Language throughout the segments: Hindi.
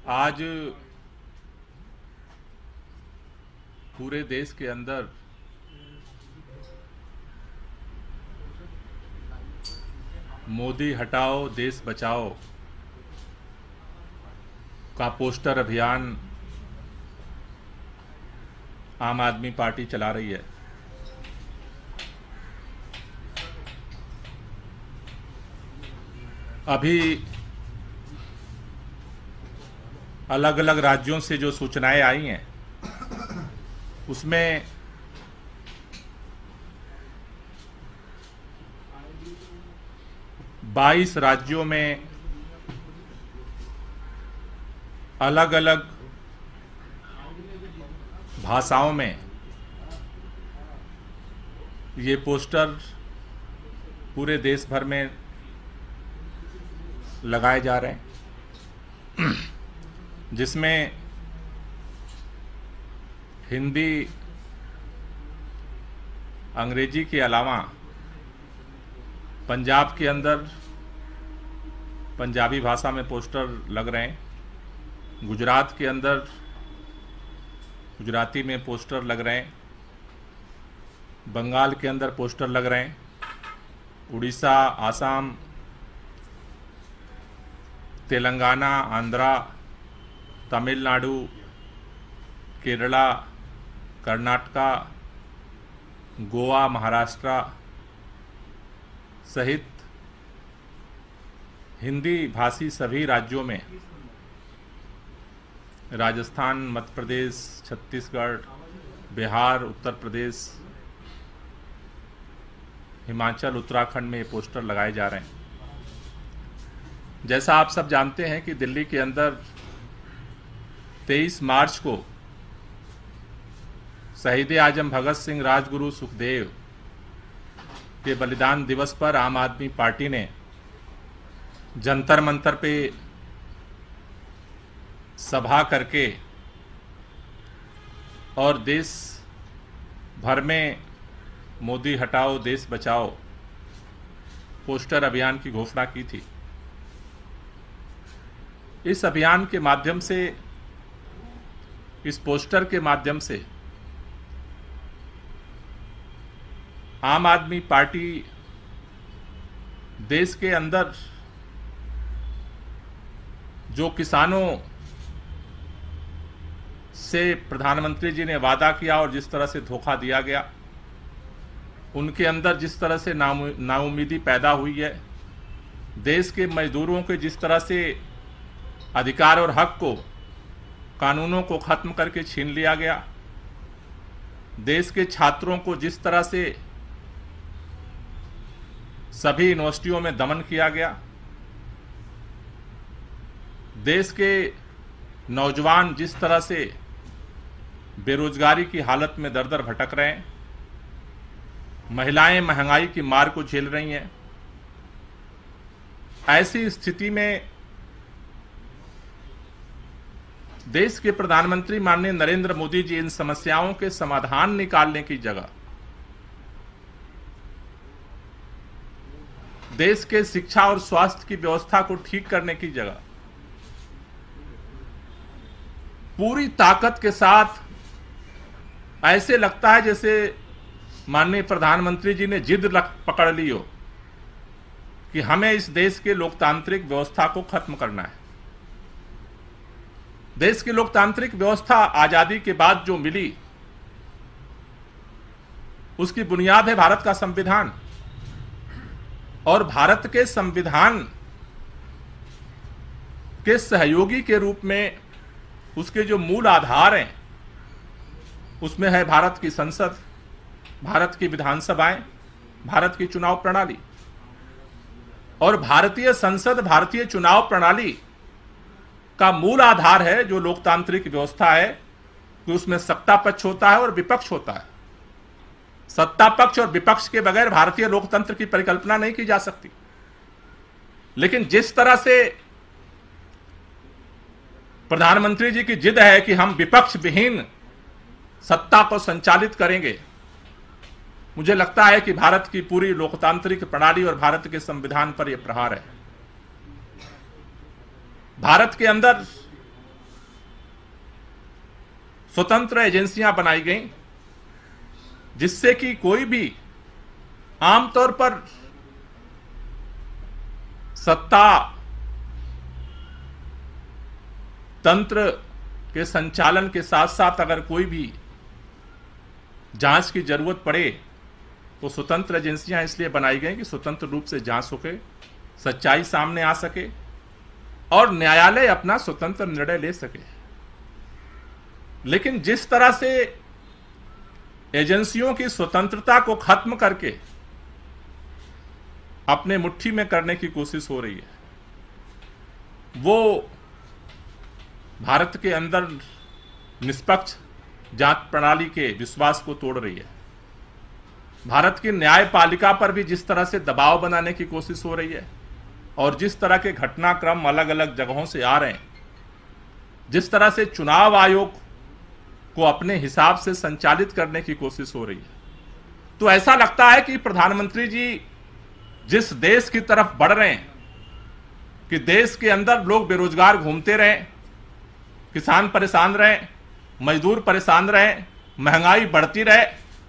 आज पूरे देश के अंदर मोदी हटाओ देश बचाओ का पोस्टर अभियान आम आदमी पार्टी चला रही है। अभी अलग अलग राज्यों से जो सूचनाएं आई हैं उसमें बाईस राज्यों में अलग अलग भाषाओं में ये पोस्टर पूरे देश भर में लगाए जा रहे हैं, जिसमें हिंदी अंग्रेजी के अलावा पंजाब के अंदर पंजाबी भाषा में पोस्टर लग रहे हैं, गुजरात के अंदर गुजराती में पोस्टर लग रहे हैं, बंगाल के अंदर पोस्टर लग रहे हैं, उड़ीसा, आसाम, तेलंगाना, आंध्रा, तमिलनाडु, केरला, कर्नाटका, गोवा, महाराष्ट्र सहित हिंदी भाषी सभी राज्यों में, राजस्थान, मध्य प्रदेश, छत्तीसगढ़, बिहार, उत्तर प्रदेश, हिमाचल, उत्तराखंड में ये पोस्टर लगाए जा रहे हैं। जैसा आप सब जानते हैं कि दिल्ली के अंदर 23 मार्च को शहीद आजम भगत सिंह, राजगुरु सुखदेव के बलिदान दिवस पर आम आदमी पार्टी ने जंतर मंतर पे सभा करके और देश भर में मोदी हटाओ देश बचाओ पोस्टर अभियान की घोषणा की थी। इस अभियान के माध्यम से, इस पोस्टर के माध्यम से आम आदमी पार्टी देश के अंदर जो किसानों से प्रधानमंत्री जी ने वादा किया और जिस तरह से धोखा दिया गया, उनके अंदर जिस तरह से नाउम्मीदी पैदा हुई है, देश के मजदूरों के जिस तरह से अधिकार और हक को, कानूनों को खत्म करके छीन लिया गया, देश के छात्रों को जिस तरह से सभी यूनिवर्सिटियों में दमन किया गया, देश के नौजवान जिस तरह से बेरोजगारी की हालत में दर दर भटक रहे हैं, महिलाएं महंगाई की मार को झेल रही हैं, ऐसी स्थिति में देश के प्रधानमंत्री माननीय नरेंद्र मोदी जी इन समस्याओं के समाधान निकालने की जगह देश के शिक्षा और स्वास्थ्य की व्यवस्था को ठीक करने की जगह पूरी ताकत के साथ, ऐसे लगता है जैसे माननीय प्रधानमंत्री जी ने जिद पकड़ ली हो कि हमें इस देश के लोकतांत्रिक व्यवस्था को खत्म करना है। देश की लोकतांत्रिक व्यवस्था आजादी के बाद जो मिली, उसकी बुनियाद है भारत का संविधान, और भारत के संविधान के सहयोगी के रूप में उसके जो मूल आधार हैं, उसमें है भारत की संसद, भारत की विधानसभाएं, भारत की चुनाव प्रणाली। और भारतीय संसद, भारतीय चुनाव प्रणाली का मूल आधार है जो लोकतांत्रिक व्यवस्था है कि उसमें सत्ता पक्ष होता है और विपक्ष होता है। सत्ता पक्ष और विपक्ष के बगैर भारतीय लोकतंत्र की परिकल्पना नहीं की जा सकती। लेकिन जिस तरह से प्रधानमंत्री जी की जिद है कि हम विपक्ष विहीन सत्ता को संचालित करेंगे, मुझे लगता है कि भारत की पूरी लोकतांत्रिक प्रणाली और भारत के संविधान पर यह प्रहार है। भारत के अंदर स्वतंत्र एजेंसियां बनाई गई जिससे कि कोई भी आमतौर पर सत्ता तंत्र के संचालन के साथ साथ अगर कोई भी जांच की जरूरत पड़े तो स्वतंत्र एजेंसियां इसलिए बनाई गई कि स्वतंत्र रूप से जांच होके सच्चाई सामने आ सके और न्यायालय अपना स्वतंत्र निर्णय ले सके। लेकिन जिस तरह से एजेंसियों की स्वतंत्रता को खत्म करके अपने मुट्ठी में करने की कोशिश हो रही है, वो भारत के अंदर निष्पक्ष जांच प्रणाली के विश्वास को तोड़ रही है। भारत की न्यायपालिका पर भी जिस तरह से दबाव बनाने की कोशिश हो रही है और जिस तरह के घटनाक्रम अलग अलग जगहों से आ रहे हैं, जिस तरह से चुनाव आयोग को अपने हिसाब से संचालित करने की कोशिश हो रही है, तो ऐसा लगता है कि प्रधानमंत्री जी जिस देश की तरफ बढ़ रहे हैं कि देश के अंदर लोग बेरोजगार घूमते रहें, किसान परेशान रहे, मजदूर परेशान रहे, महंगाई बढ़ती रहे,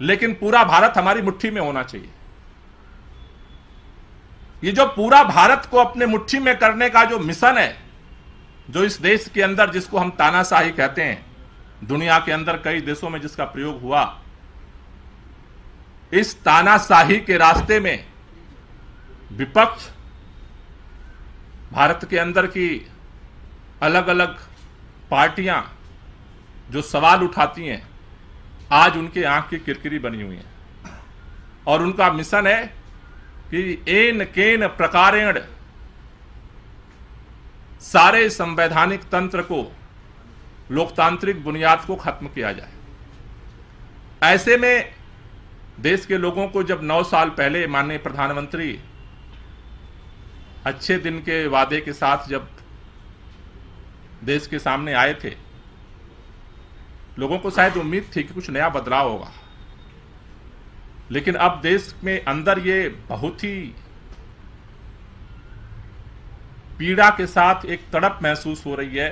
लेकिन पूरा भारत हमारी मुट्ठी में होना चाहिए। ये जो पूरा भारत को अपने मुट्ठी में करने का जो मिशन है, जो इस देश के अंदर जिसको हम तानाशाही कहते हैं, दुनिया के अंदर कई देशों में जिसका प्रयोग हुआ, इस तानाशाही के रास्ते में विपक्ष भारत के अंदर की अलग अलग पार्टियां जो सवाल उठाती हैं, आज उनके आंख की किरकिरी बनी हुई है और उनका मिशन है कि एन केन प्रकारेण सारे संवैधानिक तंत्र को, लोकतांत्रिक बुनियाद को खत्म किया जाए। ऐसे में देश के लोगों को जब 9 साल पहले माननीय प्रधानमंत्री अच्छे दिन के वादे के साथ जब देश के सामने आए थे, लोगों को शायद उम्मीद थी कि कुछ नया बदलाव होगा, लेकिन अब देश में अंदर ये बहुत ही पीड़ा के साथ एक तड़प महसूस हो रही है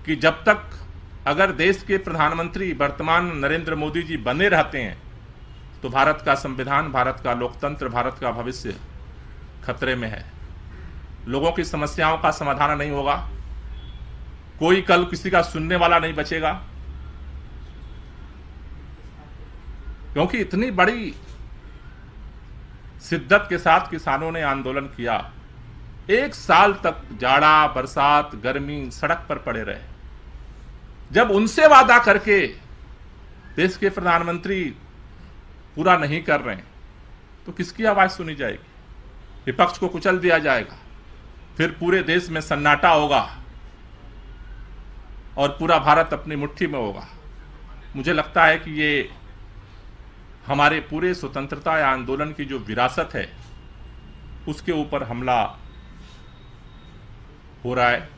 कि जब तक अगर देश के प्रधानमंत्री वर्तमान नरेंद्र मोदी जी बने रहते हैं तो भारत का संविधान, भारत का लोकतंत्र, भारत का भविष्य खतरे में है। लोगों की समस्याओं का समाधान नहीं होगा, कोई कल किसी का सुनने वाला नहीं बचेगा, क्योंकि इतनी बड़ी शिद्दत के साथ किसानों ने आंदोलन किया। 1 साल तक जाड़ा, बरसात, गर्मी, सड़क पर पड़े रहे। जब उनसे वादा करके देश के प्रधानमंत्री पूरा नहीं कर रहे हैं तो किसकी आवाज सुनी जाएगी? विपक्ष को कुचल दिया जाएगा, फिर पूरे देश में सन्नाटा होगा और पूरा भारत अपनी मुट्ठी में होगा। मुझे लगता है कि ये हमारे पूरे स्वतंत्रता आंदोलन की जो विरासत है उसके ऊपर हमला हो रहा है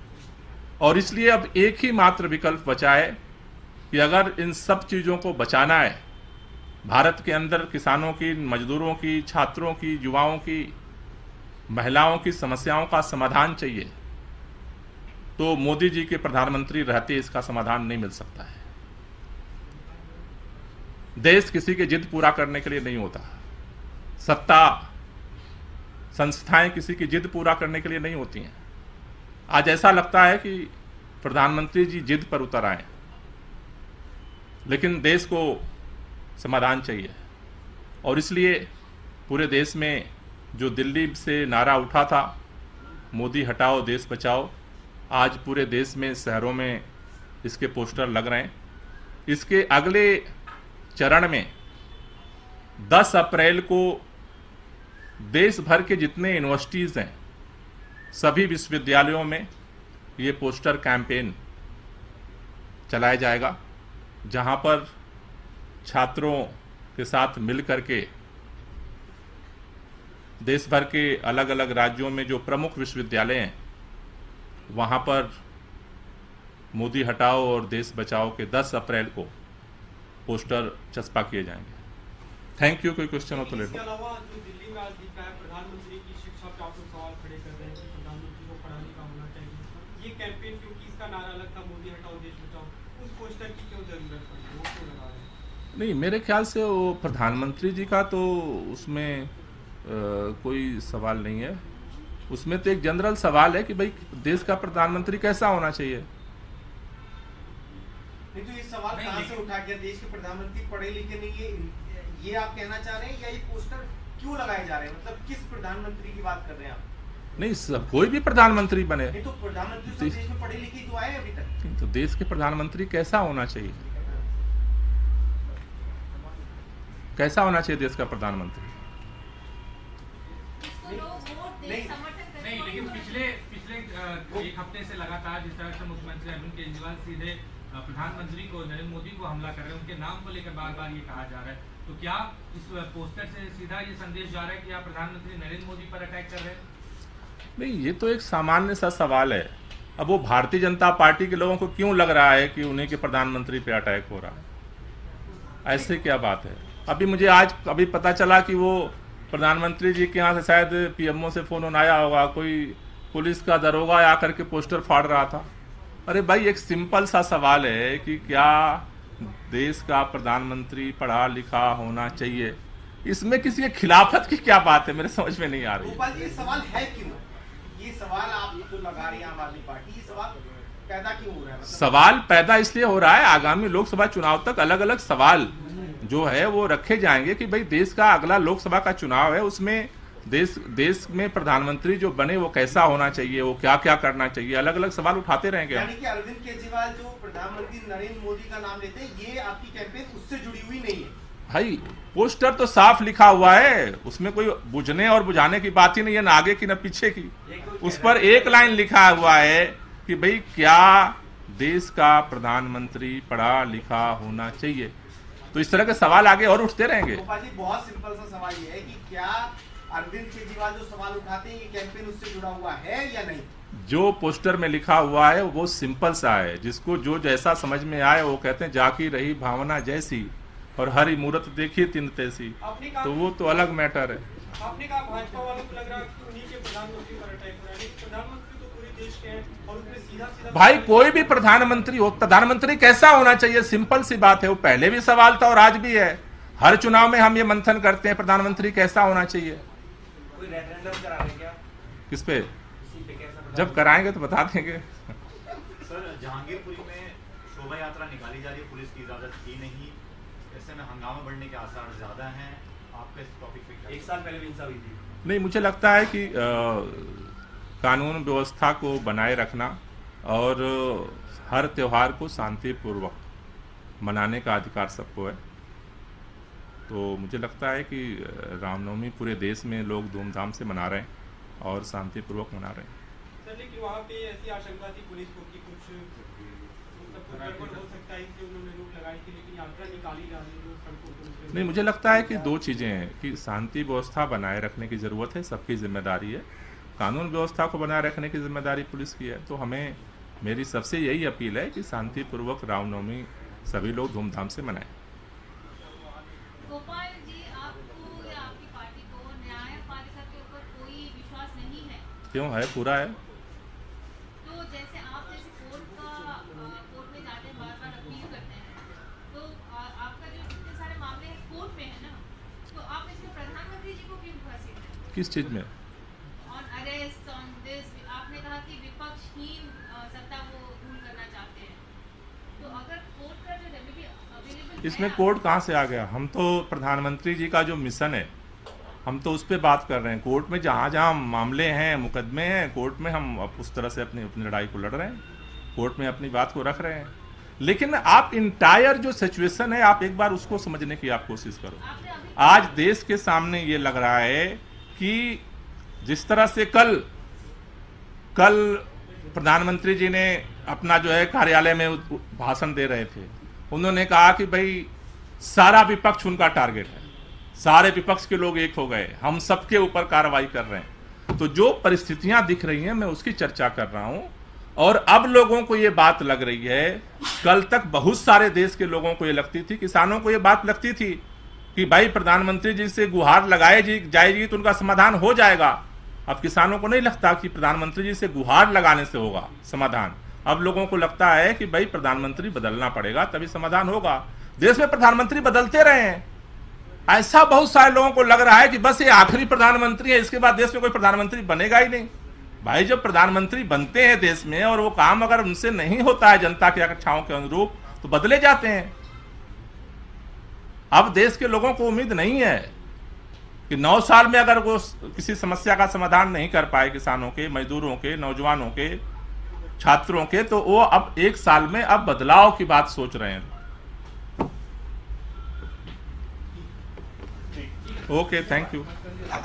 और इसलिए अब एक ही मात्र विकल्प बचा है कि अगर इन सब चीज़ों को बचाना है, भारत के अंदर किसानों की, मजदूरों की, छात्रों की, युवाओं की, महिलाओं की समस्याओं का समाधान चाहिए, तो मोदी जी के प्रधानमंत्री रहते इसका समाधान नहीं मिल सकता है। देश किसी के जिद पूरा करने के लिए नहीं होता, सत्ता संस्थाएं किसी की जिद पूरा करने के लिए नहीं होती हैं। आज ऐसा लगता है कि प्रधानमंत्री जी जिद पर उतर आए, लेकिन देश को समाधान चाहिए और इसलिए पूरे देश में जो दिल्ली से नारा उठा था, मोदी हटाओ देश बचाओ, आज पूरे देश में शहरों में इसके पोस्टर लग रहे हैं। इसके अगले चरण में 10 अप्रैल को देश भर के जितने यूनिवर्सिटीज़ हैं, सभी विश्वविद्यालयों में ये पोस्टर कैंपेन चलाया जाएगा, जहां पर छात्रों के साथ मिल करके देश भर के अलग अलग राज्यों में जो प्रमुख विश्वविद्यालय हैं वहां पर मोदी हटाओ और देश बचाओ के 10 अप्रैल को पोस्टर चस्पा किए जाएंगे। Thank you. कोई क्वेश्चन हो तो ले लो। इसके अलावा जो दिल्ली में आज दिखा है, प्रधानमंत्री की शिक्षा पे आप लोग सवाल खड़े कर रहे हैं कि प्रधानमंत्री को पढ़ा लिखा होना चाहिए, ये कैंपेन क्योंकि जिसका नारा अलग था, मोदी हटाओ देश बचाओ, उस पोस्टर की क्यों जरूरत पड़ी, वो क्यों लगा रहे हैं? नहीं, मेरे ख्याल से वो प्रधानमंत्री जी का तो उसमें कोई सवाल नहीं है। उसमें तो एक जनरल सवाल है कि भाई देश का प्रधानमंत्री कैसा होना चाहिए। नहीं तो ये सवाल कहाँ से उठा गया, देश के प्रधानमंत्री पढ़े लिखे नहीं है, ये आप कहना चाह रहे हैं, या ये पोस्टर क्यों लगाए जा रहे हैं, मतलब किस प्रधानमंत्री की बात कर रहे हैं आप? नहीं, सब कोई भी प्रधानमंत्री बने। नहीं तो प्रधानमंत्री सब देश में पढ़े लिखे तो आए हैं अभी तक। तो देश के प्रधानमंत्री कैसा होना चाहिए, कैसा होना चाहिए देश का प्रधानमंत्री? नहीं, लेकिन पिछले एक हफ्ते से लगातार जिस तरह से मुख्यमंत्री अरविंद केजरीवाल सीधे प्रधानमंत्री को, नरेंद्र मोदी को हमला कर रहे हैं, उनके नाम को लेकर बार बार ये कहा जा रहा है, तो क्या इस पोस्टर से सीधा ये संदेश जा रहा है कि आप प्रधानमंत्री नरेंद्र मोदी पर अटैक कर रहे हैं? नहीं, ये तो एक सामान्य सा सवाल है। अब वो भारतीय जनता पार्टी के लोगों को क्यों लग रहा है कि उन्हीं के प्रधानमंत्री पे अटैक हो रहा है? ऐसे क्या बात है? अभी पता चला कि वो प्रधानमंत्री जी के यहाँ से शायद पीएमओ से फोन आया होगा, कोई पुलिस का दरोगा आकर के पोस्टर फाड़ रहा था। अरे भाई, एक सिंपल सा सवाल है कि क्या देश का प्रधानमंत्री पढ़ा लिखा होना चाहिए, इसमें किसी के खिलाफत की क्या बात है, मेरे समझ में नहीं आ रही। गोपाल जी, ये सवाल है क्यों? ये सवाल आप जो लगा रही हैं आम आदमी पार्टी, ये सवाल पैदा क्यों हो रहा है? सवाल पैदा इसलिए हो रहा है, आगामी लोकसभा चुनाव तक अलग अलग सवाल जो है वो रखे जाएंगे कि भाई देश का अगला लोकसभा का चुनाव है, उसमें देश में प्रधानमंत्री जो बने वो कैसा होना चाहिए, वो क्या क्या करना चाहिए, अलग अलग सवाल उठाते रहेंगे। यानी कि अरविंद केजरीवाल जो प्रधानमंत्री नरेंद्र मोदी का नाम लेते हैं, ये आपकी कैंपेन उससे जुड़ी हुई नहीं है? भाई, पोस्टर तो साफ लिखा हुआ है, उसमें कोई बुझने और बुझाने की बात ही नहीं है, ना आगे की ना पीछे की। उस पर एक लाइन लिखा हुआ है कि भाई क्या देश का प्रधानमंत्री पढ़ा लिखा होना चाहिए। तो इस तरह के सवाल आगे और उठते रहेंगे। गोपाल जी, बहुत सिंपल सा सवाल ये है कि क्या अरविंद केजरीवाल जो सवाल उठाते हैं, ये कैंपेन उससे जुड़ा हुआ है या नहीं? जो पोस्टर में लिखा हुआ है वो सिंपल सा है, जिसको जो जैसा समझ में आए वो कहते हैं जाकी रही भावना जैसी और हरी मूरत देखी तिन तैसी, तो वो तो अलग मैटर है। आपने कहा भाजपा वालों को लग रहा है कि उन्हीं के प्रधानमंत्री पर अटैक हो रहा है, लेकिन प्रधानमंत्री तो पूरे देश के हैं और उसमें सीधा भाई कोई भी प्रधानमंत्री हो, प्रधानमंत्री कैसा होना चाहिए, सिंपल सी बात है। वो पहले भी सवाल था और आज भी है। हर चुनाव में हम ये मंथन करते हैं प्रधानमंत्री कैसा होना चाहिए। कोई रेफरेंडम करा रहे क्या? किस पे? जब कराएंगे तो बता देंगे। सर, जहांगीरपुरी में शोभा यात्रा निकाली जा रही है, पुलिस की इजाजत थी नहीं, ऐसे में हंगामा बढ़ने के आसार ज्यादा हैं। आपका इस टॉपिक पे क्या? एक साल पहले भी हिंसा हुई थी। नहीं, मुझे लगता है कि कानून व्यवस्था को बनाए रखना और हर त्योहार को शांतिपूर्वक मनाने का अधिकार सबको है। तो मुझे लगता है कि रामनवमी पूरे देश में लोग धूमधाम से मना रहे हैं और शांतिपूर्वक मना रहे हैं। सर, लेकिन वहाँ पे ऐसी आशंका थी पुलिस को कि कुछ गड़बड़ हो सकता है, इसलिए उन्होंने रोक लगाई थी, लेकिन यात्रा निकाली जा रही है सड़कों पर। नहीं, मुझे लगता है कि दो चीज़ें हैं कि शांति व्यवस्था बनाए रखने की ज़रूरत है, सबकी जिम्मेदारी है। कानून व्यवस्था को बनाए रखने की जिम्मेदारी पुलिस की है। तो हमें, मेरी सबसे यही अपील है कि शांतिपूर्वक रामनवमी सभी लोग धूमधाम से मनाएं। गोपाल जी, आपको या आपकी पार्टी को न्यायपालिका के ऊपर कोई विश्वास नहीं है? क्यों है? पूरा है। तो जैसे आप जैसे कोर्ट में जाते हैं, बार बार अपील करते हैं, तो आपका जो इतने सारे मामले हैं कोर्ट में है ना, तो आप इसमें प्रधानमंत्री जी को क्यों फंसे हैं? किस चीज़ में? ऑन अरेस्ट, ऑन दिस, आपने कहा कि विपक्षहीन सत्ता वो रूल करना चाहते हैं, तो अगर कोर्ट का जो रेमेडी अवेलेबल इसमें कोर्ट कहाँ से आ गया? हम तो प्रधानमंत्री जी का जो मिशन है, हम तो उस पर बात कर रहे हैं। कोर्ट में जहाँ जहाँ मामले हैं, मुकदमे हैं, कोर्ट में हम उस तरह से अपनी लड़ाई को लड़ रहे हैं, कोर्ट में अपनी बात को रख रहे हैं। लेकिन आप इंटायर जो सिचुएशन है, आप एक बार उसको समझने की आप कोशिश करो। आज देश के सामने ये लग रहा है कि जिस तरह से कल प्रधानमंत्री जी ने अपना जो है कार्यालय में भाषण दे रहे थे, उन्होंने कहा कि भाई सारा विपक्ष उनका टारगेट है, सारे विपक्ष के लोग एक हो गए, हम सबके ऊपर कार्रवाई कर रहे हैं। तो जो परिस्थितियां दिख रही हैं, मैं उसकी चर्चा कर रहा हूं। और अब लोगों को ये बात लग रही है, कल तक बहुत सारे देश के लोगों को ये लगती थी, किसानों को ये बात लगती थी कि भाई प्रधानमंत्री जी से गुहार लगाए जाएगी तो उनका समाधान हो जाएगा। अब किसानों को नहीं लगता कि प्रधानमंत्री जी से गुहार लगाने से होगा समाधान। अब लोगों को लगता है कि भाई प्रधानमंत्री बदलना पड़ेगा तभी समाधान होगा। देश में प्रधानमंत्री बदलते रहे हैं, ऐसा बहुत सारे लोगों को लग रहा है कि बस ये आखिरी प्रधानमंत्री है, इसके बाद देश में कोई प्रधानमंत्री बनेगा ही नहीं। भाई जब प्रधानमंत्री बनते हैं देश में और वो काम अगर उनसे नहीं होता है जनता की इच्छाओं के अनुरूप तो बदले जाते हैं। अब देश के लोगों को उम्मीद नहीं है कि 9 साल में अगर वो किसी समस्या का समाधान नहीं कर पाए, किसानों के, मजदूरों के, नौजवानों के, छात्रों के, तो वो अब 1 साल में अब बदलाव की बात सोच रहे हैं। Okay, thank you. आप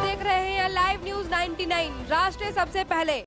देख रहे हैं लाइव न्यूज 99, राष्ट्र सबसे पहले।